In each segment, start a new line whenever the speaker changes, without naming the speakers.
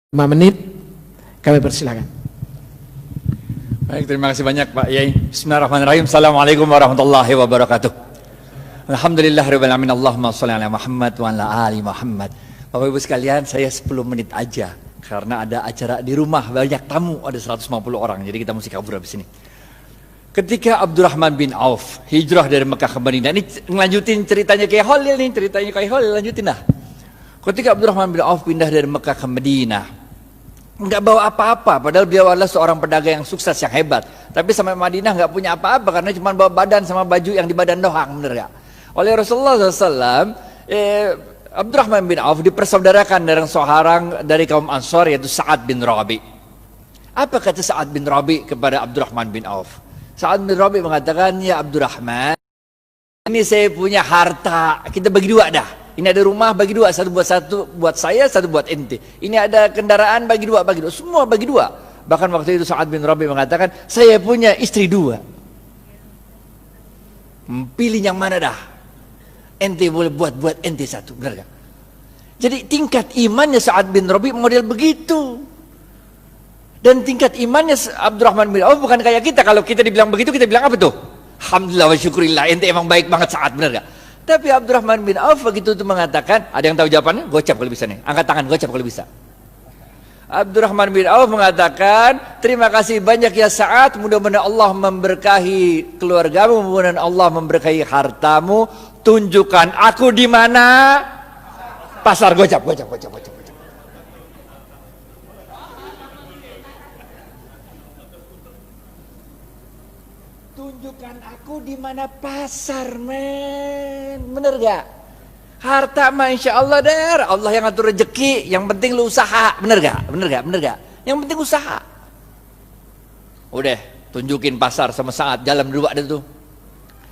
5 menit kami persilakan.
Baik, terima kasih banyak Pak Yai. Bismillahirrahmanirrahim. Assalamualaikum warahmatullahi wabarakatuh. Alhamdulillahirabbil alamin. Allahumma shalli ala Muhammad wa ala ali Muhammad. Bapak Ibu sekalian, saya 10 menit aja karena ada acara di rumah, banyak tamu, ada 150 orang. Jadi kita mesti kabur habis ini. Ketika Abdurrahman bin Auf hijrah dari Mekah ke Madinah, ini ngelanjutin ceritanya kayak Khalil nih, ceritanya kayak Khalil, lanjutin dah. Ketika Abdurrahman bin Auf pindah dari Mekah ke Madinah, nggak bawa apa-apa, padahal beliau adalah seorang pedagang yang sukses, yang hebat. Tapi sampai Madinah nggak punya apa-apa karena cuma bawa badan sama baju yang di badan doang, bener ya? Oleh Rasulullah SAW, Abdurrahman bin Auf dipersaudarakan dengan seorang dari kaum Ansar, yaitu Sa'ad bin Rabi. Apa kata Sa'ad bin Rabi kepada Abdurrahman bin Auf? Sa'ad bin Rabi mengatakan, ya Abdurrahman, ini saya punya harta, kita bagi dua dah. Ini ada rumah, bagi dua, satu buat saya, satu buat ente. Ini ada kendaraan, bagi dua, semua bagi dua. Bahkan waktu itu Sa'ad bin Rabi mengatakan, saya punya istri 2. Pilih yang mana dah? Ente boleh buat ente 1, benar gak? Jadi tingkat imannya Sa'ad bin Rabi model begitu. Dan tingkat imannya Abdurrahman bin Auf bukan kayak kita. Kalau kita dibilang begitu, kita bilang apa tuh? Alhamdulillah wa syukurillah, ente emang baik banget Sa'ad, benar gak? Tapi Abdurrahman bin Auf begitu itu mengatakan, ada yang tahu jawabannya? Gocap kalau bisa nih, angkat tangan, gocap kalau bisa. Abdurrahman bin Auf mengatakan, terima kasih banyak ya Sa'ad, mudah-mudahan Allah memberkahi keluargamu, mudah-mudahan Allah memberkahi hartamu. Tunjukkan aku di mana? Pasar. Gocap. Tunjukkan aku di mana pasar, men. Bener gak? Harta mah insya Allah der, Allah yang ngatur rezeki, yang penting lu usaha. Bener gak? Yang penting usaha. Udah, tunjukin pasar sama Sa'ad, jalan berdua ada tuh.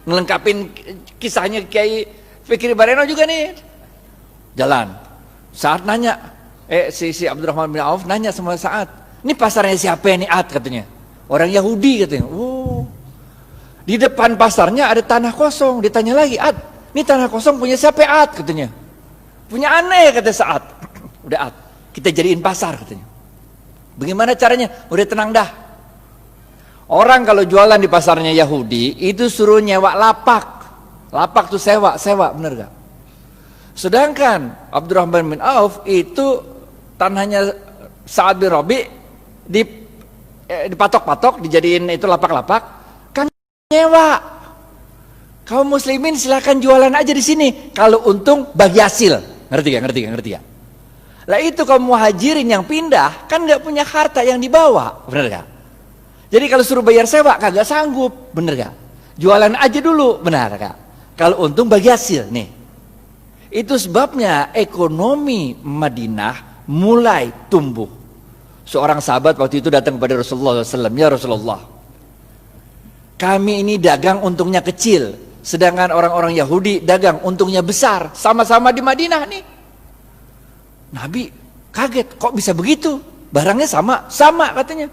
Ngelengkapin kisahnya Kiai Fikri Bareno juga nih. Jalan. Sa'ad nanya, si Abdurrahman bin Auf nanya sama Sa'ad, ini pasarnya siapa ini Ad katanya? Orang Yahudi katanya. Di depan pasarnya ada tanah kosong. Ditanya lagi, Ad, ini tanah kosong punya siapa Ad katanya? Punya aneh kata Sa'ad. Udah Ad, kita jadiin pasar katanya. Bagaimana caranya? Udah tenang dah. Orang kalau jualan di pasarnya Yahudi itu suruh nyewa lapak. Lapak tuh sewa, bener gak? Sedangkan Abdurrahman bin Auf itu tanahnya Sa'ad bin Rabi dipatok-patok, dijadiin itu lapak-lapak, kan nyewa. Kaum muslimin silakan jualan aja di sini. Kalau untung bagi hasil. Ngerti gak? Lah itu kaum muhajirin yang pindah kan nggak punya harta yang dibawa, bener gak? Jadi kalau suruh bayar sewa kagak sanggup, bener gak? Jualan aja dulu, benar gak? Kalau untung bagi hasil nih. Itu sebabnya ekonomi Madinah mulai tumbuh. Seorang sahabat waktu itu datang kepada Rasulullah SAW, ya Rasulullah, kami ini dagang untungnya kecil, sedangkan orang-orang Yahudi dagang untungnya besar, sama-sama di Madinah nih. Nabi kaget, kok bisa begitu? Barangnya sama katanya.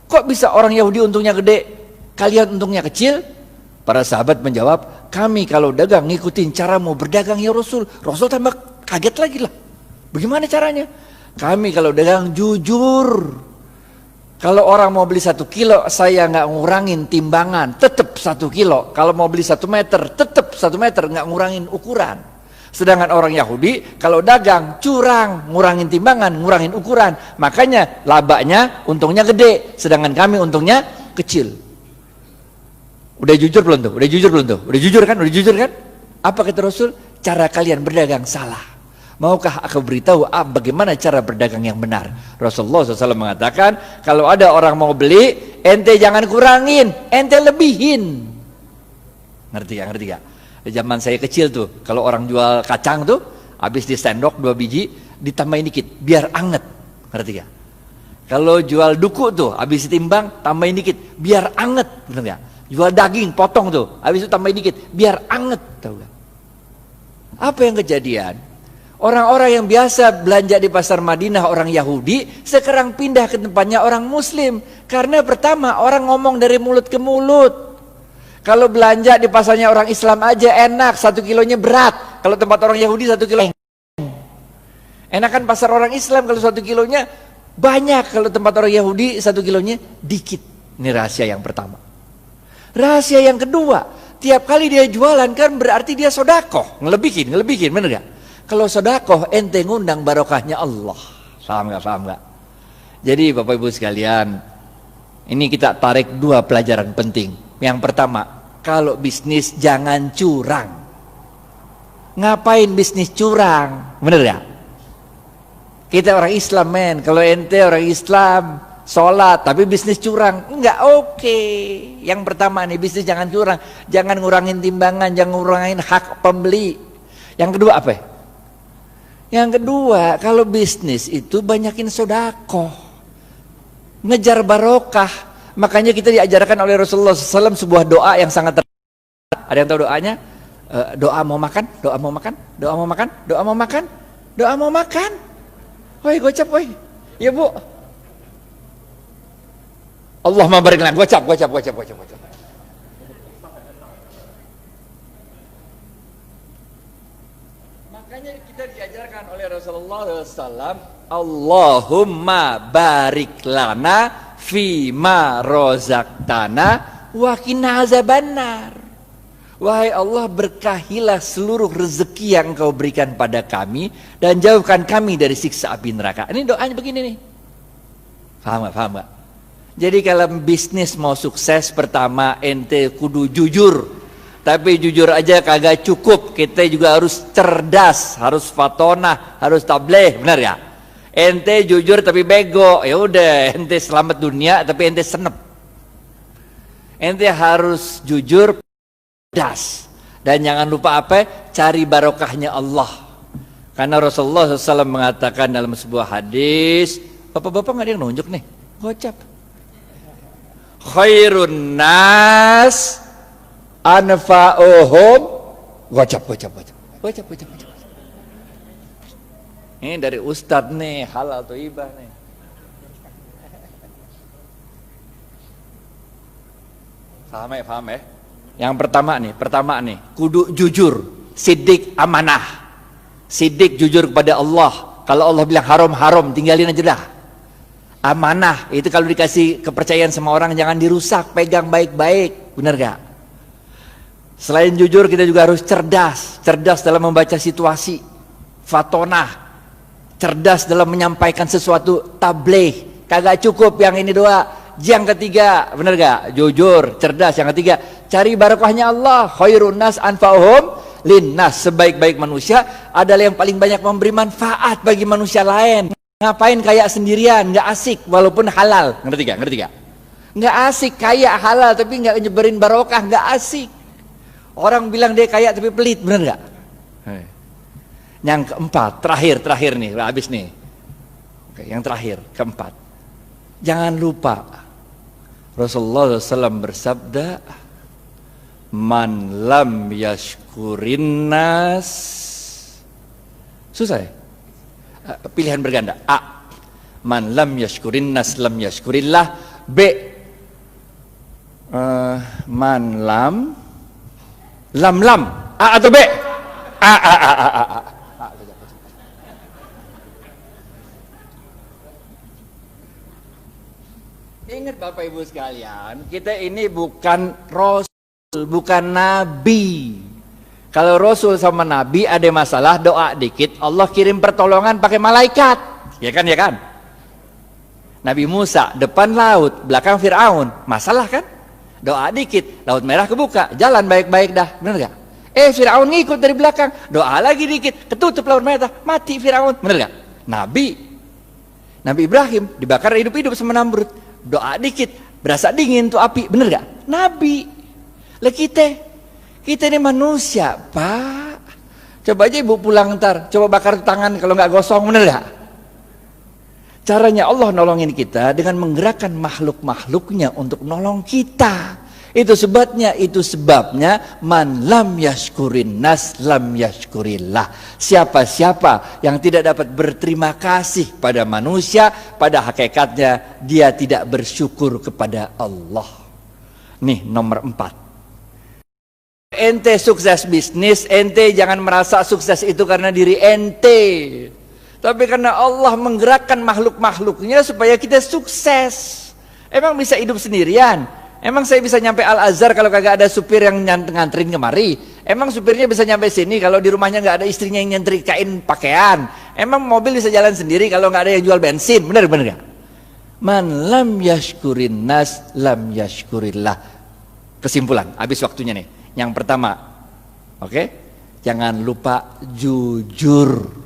Kok bisa orang Yahudi untungnya gede, kalian untungnya kecil? Para sahabat menjawab, kami kalau dagang ngikutin cara mau berdagang ya Rasul. Rasul tambah kaget lagi lah. Bagaimana caranya? Kami kalau dagang jujur. Kalau orang mau beli 1 kilo, saya nggak ngurangin timbangan, tetap 1 kilo. Kalau mau beli 1 meter, tetap 1 meter, nggak ngurangin ukuran. Sedangkan orang Yahudi kalau dagang curang, ngurangin timbangan, ngurangin ukuran, makanya labanya untungnya gede, sedangkan kami untungnya kecil. Udah jujur belum tuh? Udah jujur kan? Apa kata Rasul? Cara kalian berdagang salah. Maukah aku beritahu bagaimana cara berdagang yang benar? Rasulullah SAW mengatakan, kalau ada orang mau beli, ente jangan kurangin, ente lebihin. Ngerti gak? Di zaman saya kecil tuh, kalau orang jual kacang tuh, habis di sendok 2 biji, ditambahin dikit, biar anget. Ngerti gak? Kalau jual duku tuh, habis ditimbang, tambahin dikit, biar anget. Bener gak? Jual daging, potong tuh, habis itu tambahin dikit, biar anget. Tahu gak? Apa yang kejadian? Orang-orang yang biasa belanja di pasar Madinah, orang Yahudi, sekarang pindah ke tempatnya orang Muslim. Karena pertama, orang ngomong dari mulut ke mulut. Kalau belanja di pasarnya orang Islam aja enak, 1 kilonya berat. Kalau tempat orang Yahudi 1 kilo enakan pasar orang Islam kalau 1 kilonya Banyak kalau tempat orang Yahudi 1 kilonya dikit. Ini rahasia yang pertama. Rahasia yang kedua, tiap kali dia jualan kan berarti dia sodakoh, ngelebihin, bener gak? Kalau sodakoh ente ngundang barokahnya Allah. Paham gak? Jadi Bapak Ibu sekalian, ini kita tarik 2 pelajaran penting. Yang pertama, kalau bisnis jangan curang. Ngapain bisnis curang? Bener gak? Kita orang Islam men, kalau ente orang Islam sholat tapi bisnis curang, enggak oke. Yang pertama nih, bisnis jangan curang, jangan ngurangin timbangan, jangan ngurangin hak pembeli. Yang kedua apa? Yang kedua, kalau bisnis itu banyakin sodakoh, ngejar barokah. Makanya kita diajarkan oleh Rasulullah SAW sebuah doa yang sangat ada yang tahu doanya? Doa mau makan, doa mau makan, doa mau makan, doa mau makan, doa mau makan. Woi gocap woi, ya bu. Allahumma barik lana, gocap. Makanya kita diajarkan oleh Rasulullah SAW, Allahumma barik lana fima rozaktana wa qina azabannar. Wahai Allah, berkahilah seluruh rezeki yang Engkau berikan pada kami dan jauhkan kami dari siksa api neraka. Ini doanya begini nih. Paham gak? Jadi kalau bisnis mau sukses, pertama ente kudu jujur. Tapi jujur aja kagak cukup, kita juga harus cerdas, harus fatonah, harus tabligh, benar ya? Ente jujur tapi bego, ya udah ente selamat dunia tapi ente senep. Ente harus jujur, cerdas, dan jangan lupa apa? Cari barokahnya Allah. Karena Rasulullah SAW mengatakan dalam sebuah hadis, bapak-bapak nggak ada yang nunjuk nih, gocap. Khairun nas anfa'uhum, gocap. Ini dari Ustadz nih, halal atau ibah nih. Paham ya? Yang pertama nih, kudu jujur, sidik amanah, sidik jujur kepada Allah. Kalau Allah bilang haram, tinggalin aja dah. Amanah itu kalau dikasih kepercayaan sama orang jangan dirusak, pegang baik-baik, benar gak? Selain jujur kita juga harus cerdas dalam membaca situasi, fatonah, cerdas dalam menyampaikan sesuatu, tabligh. Kagak cukup yang ini doa. Yang ketiga, benar gak? Jujur, cerdas. Yang ketiga, cari barokahnya Allah. Khairun nas anfa'uhum linnas. Sebaik-baik manusia adalah yang paling banyak memberi manfaat bagi manusia lain. Ngapain kaya sendirian, gak asik walaupun halal. Ngerti gak? Gak asik kaya halal tapi gak nyebarin barokah, gak asik. Orang bilang dia kaya tapi pelit, benar gak? Yang keempat, terakhir nih, habis nih. Oke, yang terakhir, keempat. Jangan lupa Rasulullah SAW bersabda, man lam yashkurin nas. Susah ya? Pilihan berganda. A, man lam yashkurin nas lam yashkurillah. B, man lam A atau B? A. Ingat Bapak Ibu sekalian, kita ini bukan Rasul, bukan Nabi. Kalau Rasul sama Nabi ada masalah, doa dikit, Allah kirim pertolongan pakai malaikat. Ya kan? Nabi Musa, depan laut, belakang Fir'aun. Masalah kan? Doa dikit, laut merah kebuka, jalan baik-baik dah. Bener gak? Fir'aun ngikut dari belakang, doa lagi dikit, ketutup laut merah, mati Fir'aun. Bener gak? Nabi Ibrahim dibakar hidup-hidup sama Namrud. Doa dikit, berasa dingin tuh api, bener gak? Nabi. Lah kita ini manusia, Pak. Coba aja ibu pulang ntar, coba bakar tangan kalau nggak gosong, bener gak? Caranya Allah nolongin kita dengan menggerakkan makhluk-makhluknya untuk nolong kita. Itu sebabnya man lam yashkurin nas lam yashkurillah. Siapa-siapa yang tidak dapat berterima kasih pada manusia, pada hakikatnya dia tidak bersyukur kepada Allah. Nih nomor 4. Ente sukses bisnis, ente jangan merasa sukses itu karena diri ente. Tapi karena Allah menggerakkan makhluk-makhluknya supaya kita sukses. Emang bisa hidup sendirian? Emang saya bisa nyampe Al-Azhar kalau kagak ada supir yang nganterin kemari? Emang supirnya bisa nyampe sini kalau di rumahnya nggak ada istrinya yang nyetrikain pakaian? Emang mobil bisa jalan sendiri kalau nggak ada yang jual bensin? Bener gak? Man lam yashkurin nas lam yashkurillah. Kesimpulan, habis waktunya nih. Yang pertama, oke? Jangan lupa jujur.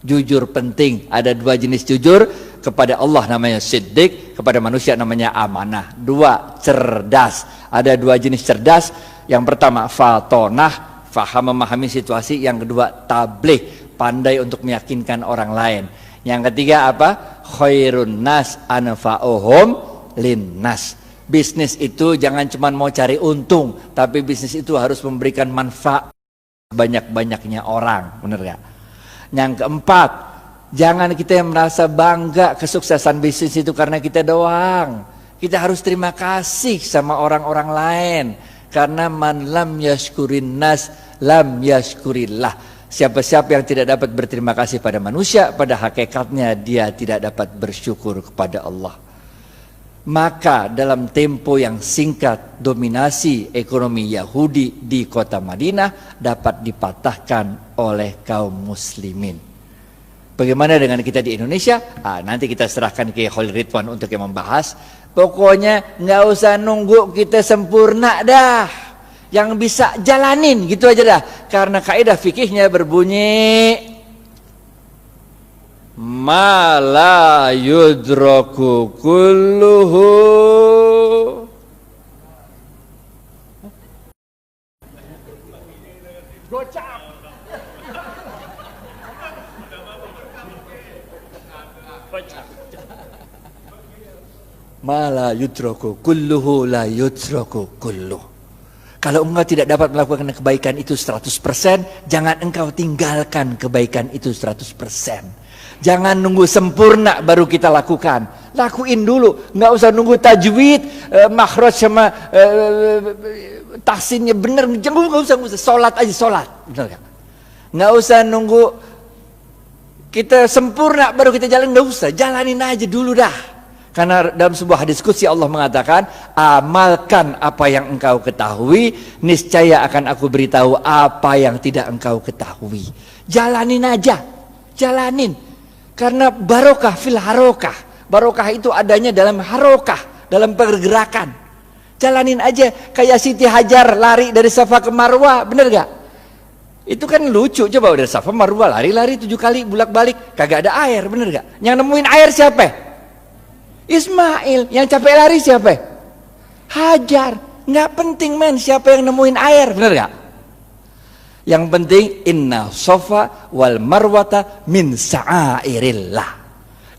Jujur penting. Ada 2 jenis jujur. Kepada Allah namanya siddiq, kepada manusia namanya amanah. 2, cerdas. Ada 2 jenis cerdas. Yang pertama fatonah, faham memahami situasi. Yang kedua tabligh, pandai untuk meyakinkan orang lain. Yang ketiga apa? Khairun nas anfa'uhum linnas. Bisnis itu jangan cuma mau cari untung, tapi bisnis itu harus memberikan manfaat banyak-banyaknya orang. Bener gak? Yang keempat, jangan kita yang merasa bangga kesuksesan bisnis itu karena kita doang. Kita harus terima kasih sama orang-orang lain. Karena man lam yashkurin nas lam yashkurillah. Siapa-siapa yang tidak dapat berterima kasih pada manusia, pada hakikatnya dia tidak dapat bersyukur kepada Allah. Maka dalam tempo yang singkat, dominasi ekonomi Yahudi di kota Madinah dapat dipatahkan oleh kaum muslimin. Bagaimana dengan kita di Indonesia? Nanti kita serahkan ke Khalil Ridwan untuk yang membahas. Pokoknya nggak usah nunggu kita sempurna dah. Yang bisa jalanin gitu aja dah. Karena kaidah fikihnya berbunyi ma la yudraku kulluhu ma la yudraku kulluhu la yudraku kulluh. Kalau engkau tidak dapat melakukan kebaikan itu 100%, jangan engkau tinggalkan kebaikan itu 100%. Jangan nunggu sempurna baru kita lakukan. Lakuin dulu, nggak usah nunggu tajwid, makhraj sama tahsinnya bener. Jangan nggak usah sholat aja sholat, bener gak? Nggak usah nunggu kita sempurna baru kita jalan, nggak usah, jalanin aja dulu dah. Karena dalam sebuah hadis qudsi Allah mengatakan, amalkan apa yang engkau ketahui, niscaya akan aku beritahu apa yang tidak engkau ketahui. Jalanin aja, jalanin. Karena barokah fil harokah. Barokah itu adanya dalam harokah, dalam pergerakan. Jalanin aja, kayak Siti Hajar lari dari Safa ke Marwah, bener gak? Itu kan lucu, coba dari Safa Marwah lari-lari 7 kali bolak-balik, kagak ada air, bener gak? Yang nemuin air siapa? Ismail. Yang capek lari siapa? Hajar. Nggak penting men siapa yang nemuin air, bener gak? Yang penting inna sofa wal marwata min sa'airillah.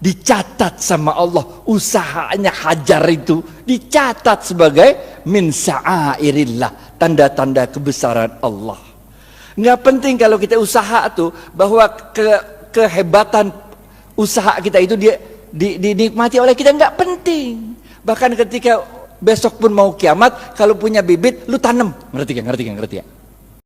Dicatat sama Allah usahanya Hajar itu, dicatat sebagai min sa'airillah, tanda-tanda kebesaran Allah. Nggak penting kalau kita usaha tuh bahwa kehebatan usaha kita itu dinikmati oleh kita, nggak penting. Bahkan ketika besok pun mau kiamat, kalau punya bibit lu tanam, ngerti ya?